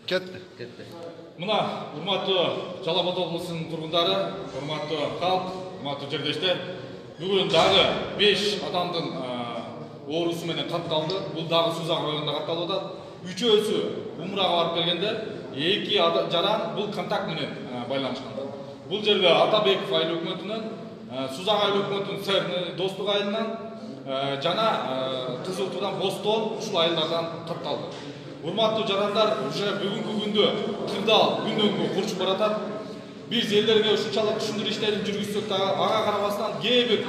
Ketті. Мына урматтуу Жалал Абад облусунун тургундары, урматтуу калк, урматтуу жердештер, бүгүн дагы 5 адамдын оорусу менен катталды. Бул дагы Сузак районунда катталып атат. Үчөөсү умрага барып келгенде, 2 жаран бул контакт менен байланышкандар. Бул жерде Атабеков айыл өкмөтүнөн, Сузак айыл өкмөтүнүн достук айылынан жана Кызыл Туудан Бостон ушул айылдардан катталды. Урматтуу жарандар, уже бүгүнкү күндө кырдаал күндөн-күнгө курчуп баратат. Биз элдерге ушунчалык түшүндүрүү иштерин жүргүзсөк да, ага карабастан кээ бир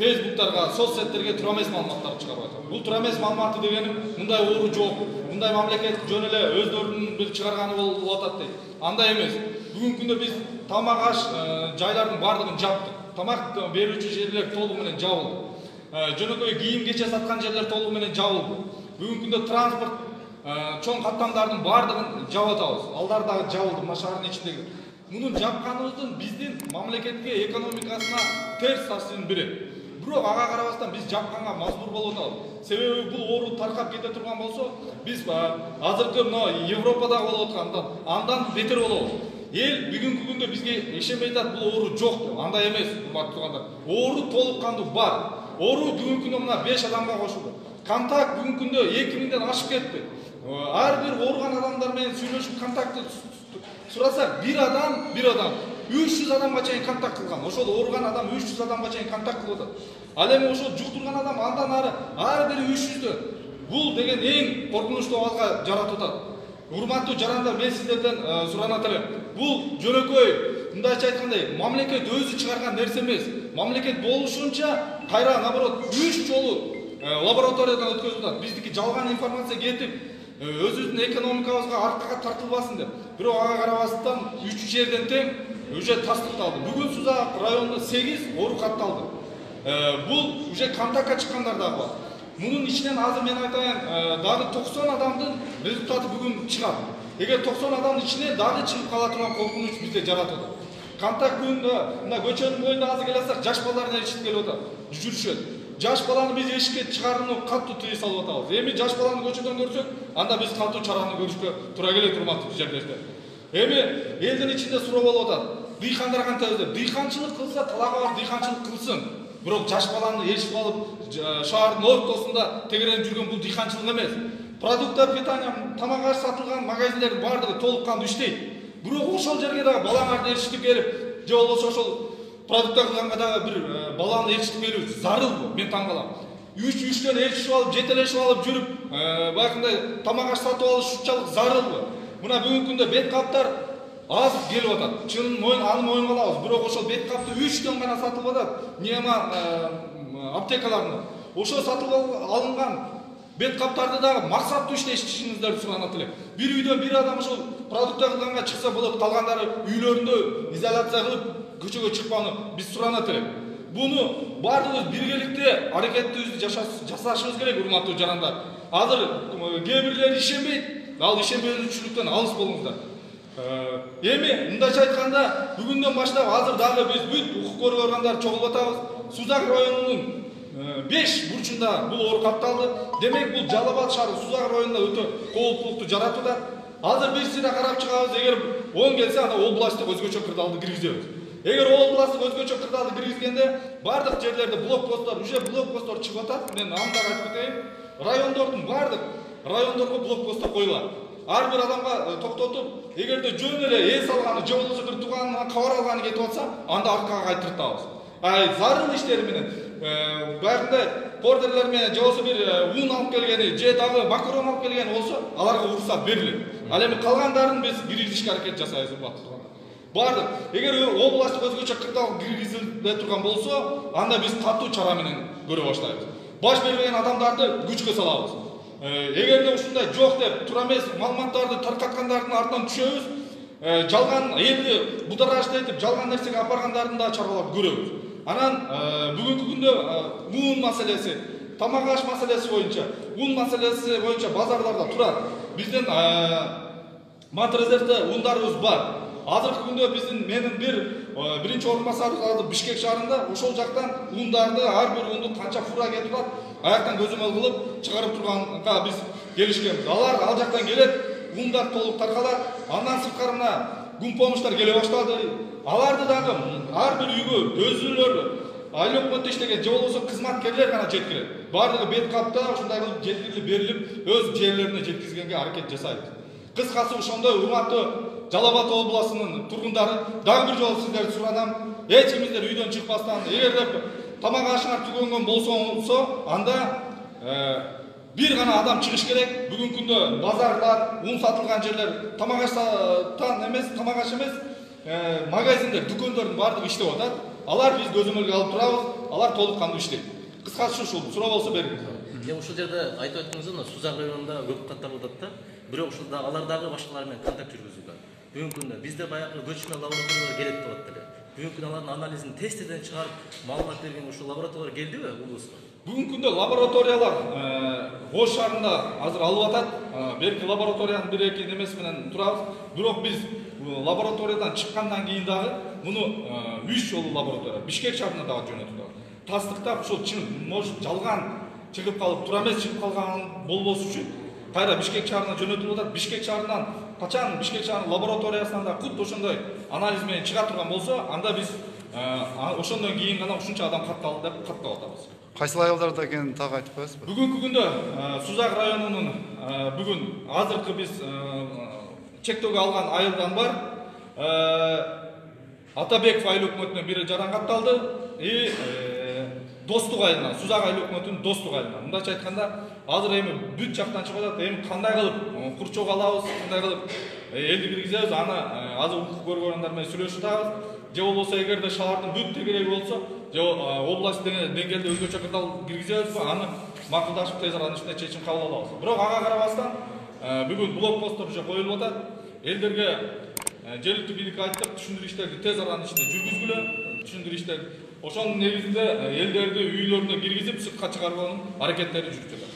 Facebooktарга, соцсеттерге туура эмес маалыматтар чыгарып атат. Бул туура эмес маалыматы дегеним мындай оору жок, мындай мамлекет жөн эле өздөрүнүн бир чыгарганы болуп атат дейт. Андай эмес. Бүгүнкү күндө биз тамак аш жайлардын бардыгын жаптык. Тамак берүүчү жерлер толугу менен жабылды. Жөнөкөй кийим кече саткан жерлер толугу менен жабылды. Бүгүнкү күндө транспорт чоң каттамдардын бардыгын жаап атабыз. Алдар дагы жабылды, мына шаардын ичиндеги. Мунун жапканыбыздын биздин мамлекетке, экономикасына терс таасирин берет. Бирок ага карабастан биз жапканга мажбур болуп атабыз. Себеби бул оору таркап кете турган болсо, биз азыркы мына Европада болуп аткандан андан бетер болобуз. Эл бүгүнкү күндө бизге ишенбей атат, бул оору жок деп. Андай эмес, урматтуу туугандар. Оору толук кандуу бар. Оору бүгүнкү күндө мына 5 адамга кошулду. Контакт бүгүнкү күндө 2000ден ашып кетти. Ар бир ооруган адамдар менен сүйлөшүп контактты сурасак, бир адам 300 адамга чейин контакт кылган. Ошол ооруган адам 300 адамга чейин контакт кылып атат. Ал эми ошол жуктурган адам андан ары ар бири 300дөн. Бул деген эң коркунучтуу абалга жаратып атат. Урматтуу жарандар, мен сиздерден суранат элем. Бул жөнөкөй мындайча айткандай, мамлекет өзү чыгарган нерсе эмес. Мамлекет болушунча кайра наоборот 3 жолу лабораториядан өткөзүп атат. Биздики жалган информация кетип, өзүбүздүн экономикабызга аркага тартылбасын деп. Бирок ага карабастан 3 жерден тең уже тастыкталды. Бүгүн Сузак районунда 8 оору катталды. Бул уже контактка чыккандар дагы бар. Мунун ичинен азыр мен айтайын, дагы 90 адамдын результаты бүгүн чыгат. Эгер 90 адамдын ичинен дагы чыгып кала турган коркунуч бизде жаратып атат. Контакт күндө мына көчөнүн боюнда азыр келесак, жаш балалар эшиктеп келип атат, жүрүшөт. Жаш баланы биз эшикке чыгарууну катуу тыйым салып атабыз. Эми жаш баланы көчөдөн көрсөк, анда биз катуу чараны көрүшкө туура келет, урматтуу жердештер. Эми элдин ичинде суроо болуп атат. Дыйкандар кантебиз деп. Дыйканчылык кылса, талага бар дыйканчылык кылсын. Бирок жаш баланы эшип алып, шаардын ортосунда тегеренип жүргөн бул дыйканчылык эмес. Продуктар питания, тамак аш сатылган магазиндердин бардыгы толук кандуу иштейт. Бирок ошол жерге дагы балаңарды эшиктеп келип, же болбосо ошол продукттар кылганга дагы бир баланы эшиктеп келүү зарылбы? Мен таң калам. 3-3төн элчишип алып, жетелешип алып жүрүп, баягындай тамак аш сатып алыш ушунчалык зарылбы? Мына бүгүнкү күндө бет каптар аз келип атат. Чынын аны моюнга алабыз. Бирок ошол бет капты 3төн гана сатылып атат. Нема аптекаларында. Ошол сатылып алынган бет каптарды дагы максаттуу иштешиңиздерди суранат элем. Бир үйдөн бир адам ошол продукттар кылганга чыкса болот, калгандары үйлөрүндө изоляция кылып көчөгө чыкпаны биз суранат элем. Буну бардыгыбыз биргеликте аракетибизди жасашыбыз керек, урматтуу жарандар. Азыр кээ бирлер ишенбейт, ал ишенбөөчүлүктөн алыс болуңуздар. Эми мындайча айтканда, бүгүндөн баштап азыр дагы биз бүт укук көрүү органдары чогулуп атабыз. Сузак районунун 5 бурчунда бул оору катталды. Демек бул Жалал Абад шаары Сузак районунда өтө кооптуулукту жаратып атат. Азыр биз сире карап чыгабыз, эгер 10 келсе, анда областтык өзгөчө кырдаалды киргизебиз. Эгер областтык өзгөчө кырдаалды киргизгенде бардык жерлерде блокпосттор, уже блокпосттор чыгып атат. Мен анда айтып кетейин. Райондордун бардык райондорго блокпосттор коюлат. Ар бир адамга токтотуп, эгерде жөн эле эс алганы, же болбосо бир тууганынан кабар алганы кетип атса, анда аркага кайтыртабыз. Зарыл иштери менен, баягындай пордерлер менен, же болбосо бир ун алып келгени, же дагы макарон алып келгени болсо, аларга уруксат берилет. Ал эми калгандарын биз киргизишке аракет жасайбыз, урматтуу. Бардык. Эгер областтык өзгөчө кырдаал киргизиле турган болсо, анда биз катуу чара менен көрө баштайбыз. Баш бербеген адамдарды күчкө салабыз. Эгерде ушундай жок деп, туура эмес маалыматтарды таркаткандардын артынан түшөбүз. Жалган элди бударажды этип, жалган нерсеге апаргандардын да чаралап көрөбүз. Анан бүгүнкү күндө ун маселеси, тамак аш маселеси боюнча, ун маселеси боюнча базарларда турат. Биздин Матрезерде ундарыбыз бар. Азыркы күндө биздин менин биринчи орун басарыбыз Бишкек шаарында ошол жактан ундарды ар бир унду канча фура кетип атат, аяктан көзөмөл кылып чыгарып турганга биз келишкенбиз. Алар ал жактан келет, ундар толук таркалат, андан сырткары мына гум помощьтар келе баштады. Аларды дагы ар бир үйгө өзүлөр айлык өкмөттө иштеген же болбосо кызматкерлер гана жеткирет. Бардыгы бет капта ушундай кылып жеткирилип берилип, өз жерлерине жеткизгенге аракет жасайбыз. Кыскасы ошондой урматтуу Жалал Абад областынын тургундары, дагы бир жолу сиздерди сурадым. Эч кимиңер үйдөн чыкпастан, эгерде тамак ашыңар түгөнгөн болсо, анда бир гана адам чыгыш керек. Бүгүнкү күндө базарлар, ун сатылган жерлер, тамак аш эмес, магазиндер, дүкөндөрдүн баардыгы иштеп атат. Алар биз көзөмөлгө алып турабыз, алар толук кандуу иштейт. Кыскасы ушул, суроо болсо бериңиз. Ушул жерде айтып өттүңүз, Сузак районунда көп каттар атат да. Бирок ушул алар дагы башкалар менен контакт жүргүзүүдө. Бүгүнкү күндө бизде баягы көчмө лабораториялар келет деп атты эле. Бүгүнкү күндө алардын анализин тесттерден чыгарып, маалымат берген ушул лабораториялар келдиби улубузга? Бүгүнкү күндө лабораториялар Ош шаарында азыр алып атат. Берки лабораториянын бир-эки немеси менен турабыз. Бирок биз лабораториядан чыккандан кийин дагы муну 3 жолу лаборатория Бишкек шаарына дагы жөнөтүлдү. Тастыктап ушул может жалган чыгып калып, тура эмес чыгып калган болбосу үчүн кайра Бишкек шаарына жөнөтүлүп атат. Бишкек шаарынан качан Бишкек шаарынын лабораториясынан да кут ошондой анализ менен чыга турган болсо, анда биз ошондон кийин гана ушунча адам катталды деп каттап атабыз. Кайсыл айылдарда экенин так айтып коесузбу? Бүгүнкү күндө Сузак районунун бүгүн азыркы биз чектөөгө алган айылдан бар. Атабеков айыл өкмөтүнөн бири жаран катталды. Достук айылынан, Сузак айыл өкмөтүнүн Достук айылынан. Мындайча айтканда, азыр эми бүт жактан чыгып атат. Эми кандай кылып курчок алабыз, кандай кылып элди киргизебиз, аны азыр укук көргөндөр менен сүйлөшүп атабыз. Же болбосо эгерде шаардын бүт тегереги болсо, же область деңгээлде өзгөчө кырдаал киргизебизби, аны макулдашып тез арада ичинде чечим кабыл алабыз. Бирок ага карабастан бүгүн блокпосттор уже коюлуп атат. Элдерге жергиликтүү бийлик айттык, түшүндүрүү тез аранын ичинде жүргүзгүлө, түшүндүрүү ошонун негизинде элдерди үйлөрүнө киргизип, сыртка чыгарганын аракеттери жүрүп жатат.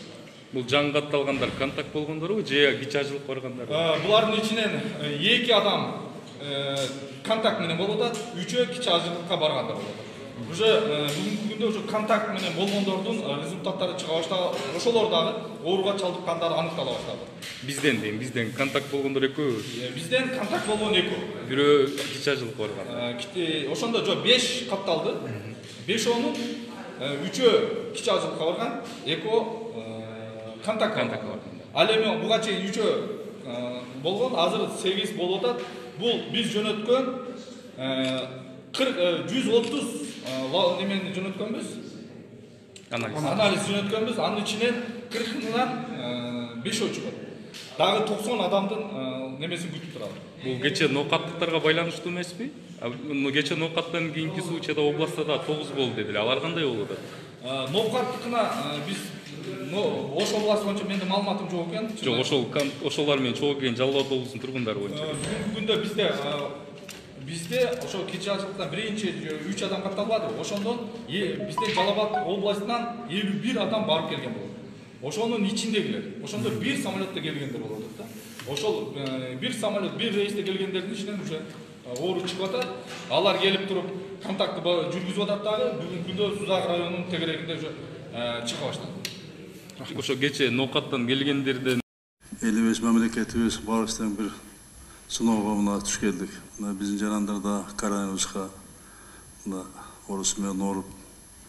Бул жаңы катталгандар контакт болгондорбу же кичажылык баргандар? Булардын ичинен 2 адам контакт менен болуп атат, 3-өө кичи ажылыкка баргандар болуп атат. Уже бүгүнкү күндө уже контакт менен болгондордун результаттары чыга баштаган, ошолор дагы ооруга чалдыккандары аныктала баштады. Бизден контакт болгондор экөө. Бизден контакт болгон экөө. Бирөө кичи ажылык барган. Ошондо жо 5 катталды. 5-онун 3-өө кичи ажылыкка барган, экөө контакт барган. Ал эми буга чейин 3-өө болгон, азыр 8 болуп атат. Бул биз жөнөткөн 130 немени жөнөткөнбүз. Анализ жөнөткөнбүз. Анын ичинен 40-нан 5 чыгат. Дагы 90 адамдын немесин күтүп турабыз. Бул кече ноокаттыктарга байланыштуу эмеспи? Кече ноокаттан кийинки случайда областта да 9 болду дедиле. Алар кандай болуп атат? Ноокаттыкына биз Ош областы боюнча менде маалыматым жок экен. Жок, ошолор менен чогуу келген Жалал Абад облусунун тургундары боюнча. Бүгүнкү күндө бизде ошо кече ажылыктан биринчи 3 адам катталбады. Ошондон бизде Жалал Абад областынан 51 адам барып келген болду. Ошонун ичиндегилер, ошондо бир самолетте келгендер болуп атат да. Ошол бир самолет, бир рейсте келгендердин ичинен уже оору чыгып атат. Алар келип туруп контактты жүргүзүп атат дагы. Бүгүнкү күндө Сузак районунун тегерегинде уже чыга баштады. Ошо кече ноокаттан келгендерден 55 мамлекетибиз барыбыздын бир сыноого мына туш келдик. Мына биздин жарандарда коронавируска мына оорусу менен ооруп,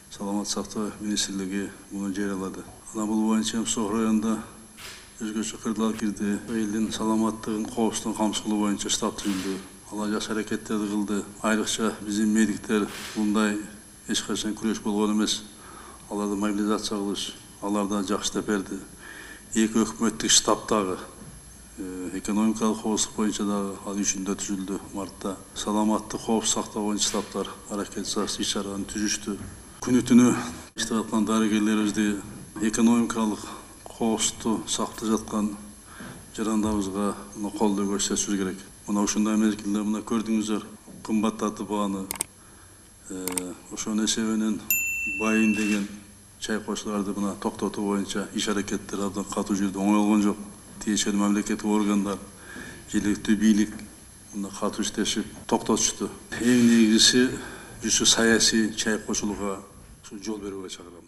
саламат сактоо министрлиги муну жарыялады. Ана бул боюнча Сузак районунда өзгөчө кырдаал кирди. Элдин саламаттыгын, коопсуздугун камсыздоо боюнча штаб түзүлдү. Алар жакшы аракеттерди кылды. Айрыкча биздин медиктер мындай эч качан күрөш болгон эмес. Аларды мобилизация кылыш, аларда жакшы деп берди. Эки өкмөттүк штаб дагы экономикалык коопсуздук боюнча дагы ал үчүндө түзүлдү мартта. Саламаттык коопсуздук сактоо боюнча штабтар аракет жасап иш-чараны түзүштү. Күнү түнү иштеп аткан дарыгерлерибизди экономикалык коопсуздукту сактап жаткан жарандарыбызга колдоо көрсөтүш керек. Мына ушундай мезгилде мына көрдүңүздөр, кымбаттатып бааны ошонун эсебинен байын деген чай кошуларды мына токтотуу боюнча иш аракеттер абдан катуу жүрдү, оңойлгон жок. Тиешелүү мамлекеттик органдар, жергиликтүү бийлик мына катуу иштешип токтотушту. Эң негизгиси саясий чай кошулууга жол берүүгө чакырам.